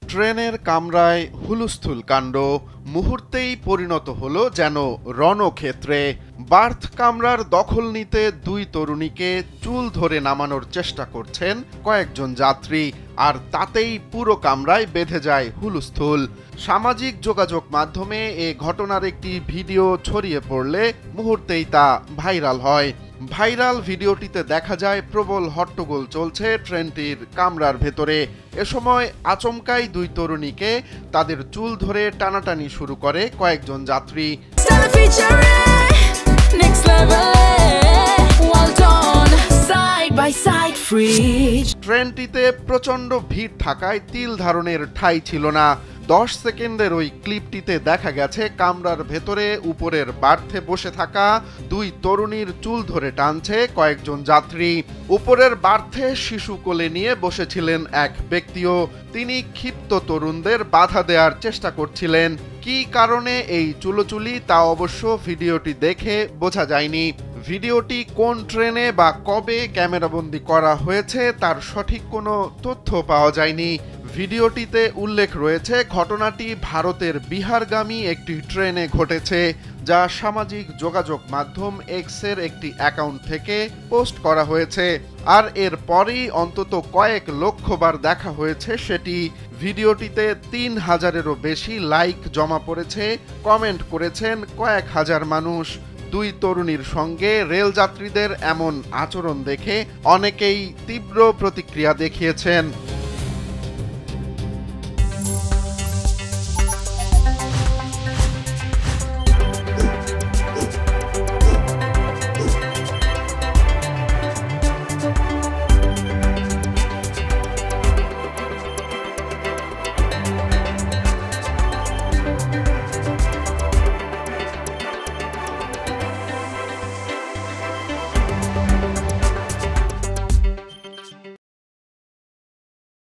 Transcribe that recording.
ট্রেনের কামরায় হুলস্থুল কাণ্ড মুহূর্তেই পরিণত হলো যেন রণক্ষেত্রে। বার্থ কামরার দখল নিতে দুই তরুণীকে চুল ধরে নামানোর চেষ্টা করছেন কয়েকজন যাত্রী, আর তাতেই পুরো কামরায় বেঁধে যায় হুলস্থুল। সামাজিক যোগাযোগ মাধ্যমে এ ঘটনার একটি ভিডিও ছড়িয়ে পড়লে মুহূর্তেই তা ভাইরাল হয়। ভাইরাল ভিডিওটিতে দেখা যায় প্রবল হট্টগোল চলছে ট্রেনটির কামরার ভেতরে। এ সময় আচমকাই দুই তরুণীকে তাদের চুল ধরে টানাটানি শুরু করে কয়েকজন যাত্রী। ট্রেনটিতে প্রচণ্ড ভিড় থাকায় তিল ধারণের ঠাঁই ছিল না। 10 সেকেন্ডের ওই ক্লিপটিতে দেখা গেছে কামরার ভেতরে উপরের বার্থে বসে থাকা দুই তরুণীর চুল ধরে টানছে কয়েকজন যাত্রী। উপরের বার্থে শিশু কোলে নিয়ে বসেছিলেন এক ব্যক্তিও। তিনি ক্ষিপ্ত তরুণদের বাধা দেওয়ার চেষ্টা করছিলেন। কী কারণে এই চুলোচুলি তা অবশ্য ভিডিওটি দেখে বোঝা যায়নি। ভিডিওটি কোন ট্রেনে বা কবে ক্যামেরাবন্দি করা হয়েছে তার সঠিক কোনো তথ্য পাওয়া যায়নি। ভিডিওটিতে উল্লেখ রয়েছে ঘটনাটি ভারতের বিহারগামী একটি ট্রেনে ঘটেছে, যা সামাজিক যোগাযোগ মাধ্যম এক্সের একটি অ্যাকাউন্ট থেকে পোস্ট করা হয়েছে। আর এর পরেই অন্তত কয়েক লক্ষবার দেখা হয়েছে সেটি। ভিডিওটিতে 3000-এরও বেশি লাইক জমা পড়েছে, কমেন্ট করেছেন কয়েক হাজার মানুষ। দুই তরুণীর সঙ্গে রেলযাত্রীদের এমন আচরণ দেখে অনেকেই তীব্র প্রতিক্রিয়া দেখিয়েছেন।